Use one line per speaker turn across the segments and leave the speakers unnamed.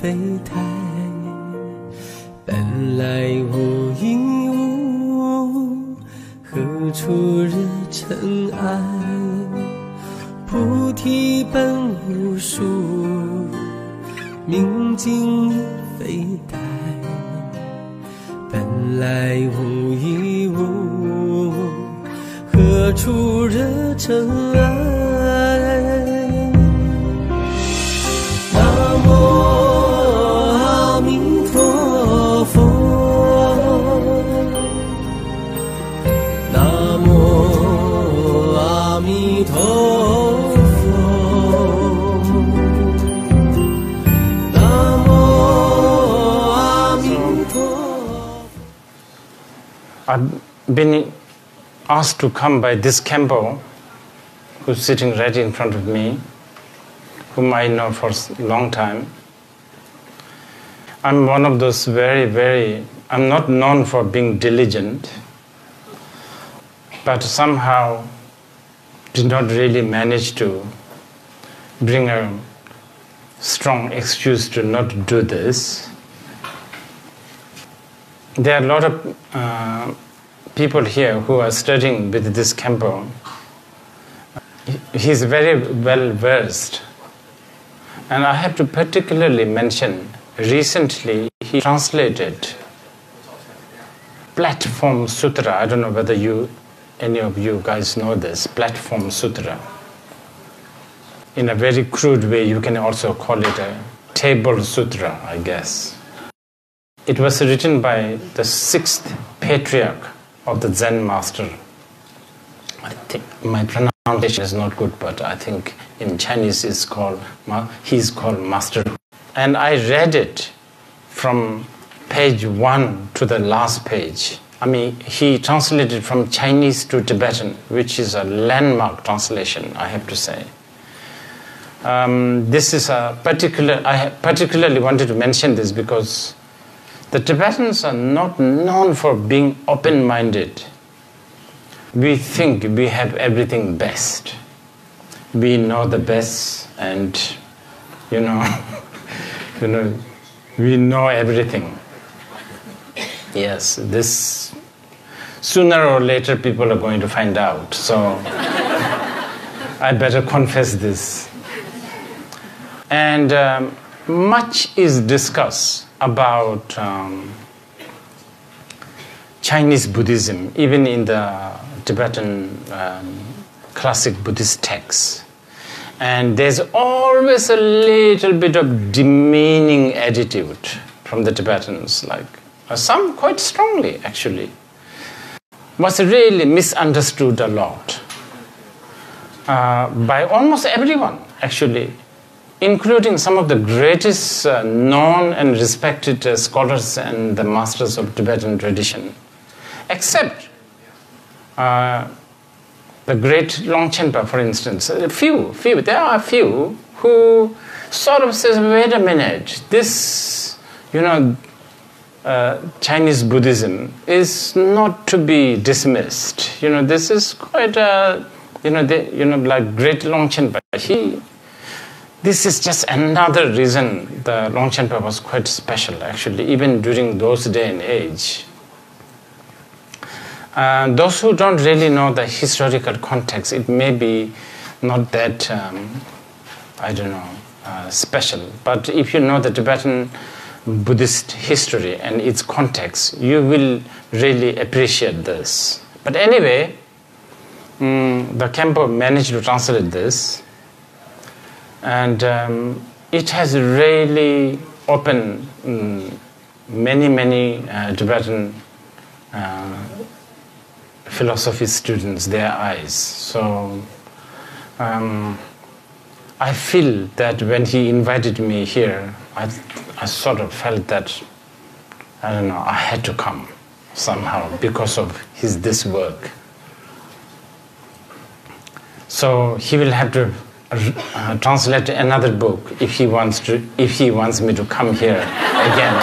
非台，本来无一物，何处惹尘埃？菩提本无树，明镜亦非台，本来无一物，何处惹尘埃？南无阿弥陀佛，南无阿弥陀佛，南无阿弥陀佛。
I've been asked to come by this Khenpo, who's sitting right in front of me, whom I know for a long time. I'm one of those I'm not known for being diligent, but somehow did not really manage to bring a strong excuse to not do this. There are a lot of people here who are studying with this Khenpo. He's very well versed. And I have to particularly mention, recently he translated Platform Sutra. I don't know whether any of you guys know this, Platform Sutra. In a very crude way, you can also call it a table sutra, I guess. It was written by the 6th patriarch of the Zen master. I think my pronunciation is not good, but I think in Chinese he's called Master. And I read it from page 1 to the last page. I mean, he translated from Chinese to Tibetan, which is a landmark translation, I have to say. This is I particularly wanted to mention this because the Tibetans are not known for being open-minded. We think we have everything best. We know the best, and we know everything. Yes, this sooner or later people are going to find out. So I better confess this. And much is discussed about Chinese Buddhism, even in the Tibetan classic Buddhist texts. And there's always a little bit of demeaning attitude from the Tibetans, like some quite strongly actually. Was really misunderstood a lot by almost everyone actually, including some of the greatest known and respected scholars and the masters of Tibetan tradition, except the great Longchenpa, for instance. There are a few who sort of says, wait a minute, this, Chinese Buddhism is not to be dismissed. This is quite a, like great Longchenpa. This is just another reason the Longchenpa was quite special, actually, even during those day and age. Those who don't really know the historical context, it may be not that, special. But if you know the Tibetan Buddhist history and its context, you will really appreciate this. But anyway, the Khenpo managed to translate this, and it has really opened many Tibetan philosophy students their eyes. So I feel that when he invited me here, I sort of felt that, I had to come somehow because of this work. So he will have to translate another book if he wants me to come here again.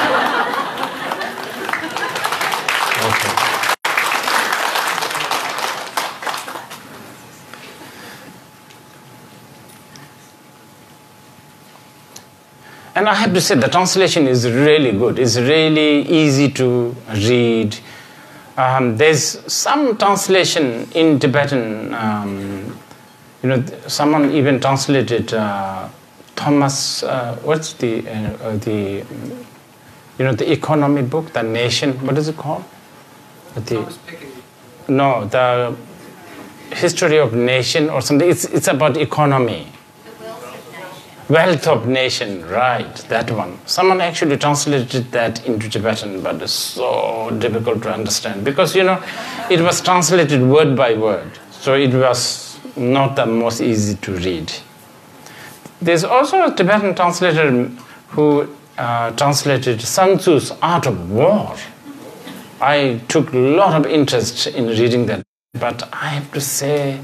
And I have to say the translation is really good. It's really easy to read. There's some translation in Tibetan. Someone even translated Thomas. What's the economy book, The Nation. What is it called? The History of Nation or something. It's about economy. Wealth of Nation, right, that one. Someone actually translated that into Tibetan, but it's so difficult to understand because, it was translated word by word, so it was not the most easy to read. There's also a Tibetan translator who translated Sun Tzu's Art of War. I took a lot of interest in reading that, but I have to say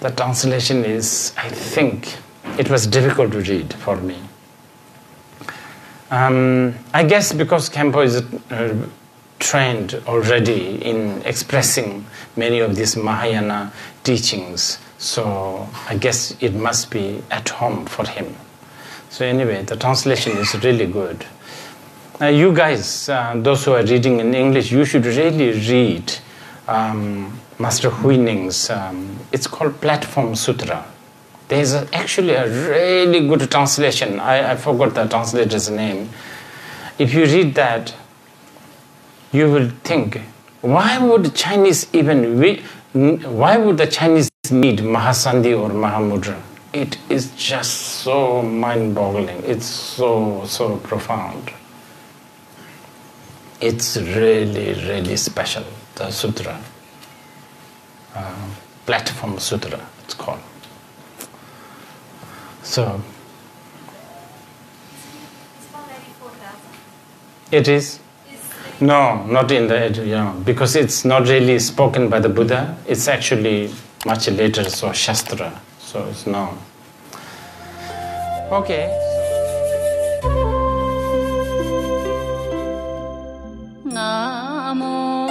the translation is, I think, it was difficult to read for me. I guess because Khenpo is trained already in expressing many of these Mahayana teachings, so I guess it must be at home for him. So anyway, the translation is really good. You guys, those who are reading in English, you should really read Master Huining's, it's called Platform Sutra. There's actually a really good translation. I forgot the translator's name. If you read that, you will think, why would the Chinese need Mahasandhi or Mahamudra? It is just so mind-boggling. It's so profound. It's really, really special, the sutra. Platform Sutra, it's called. So, it is? No, not in the, because it's not really spoken by the Buddha. It's actually much later, so Shastra. So it's no. Okay. Namo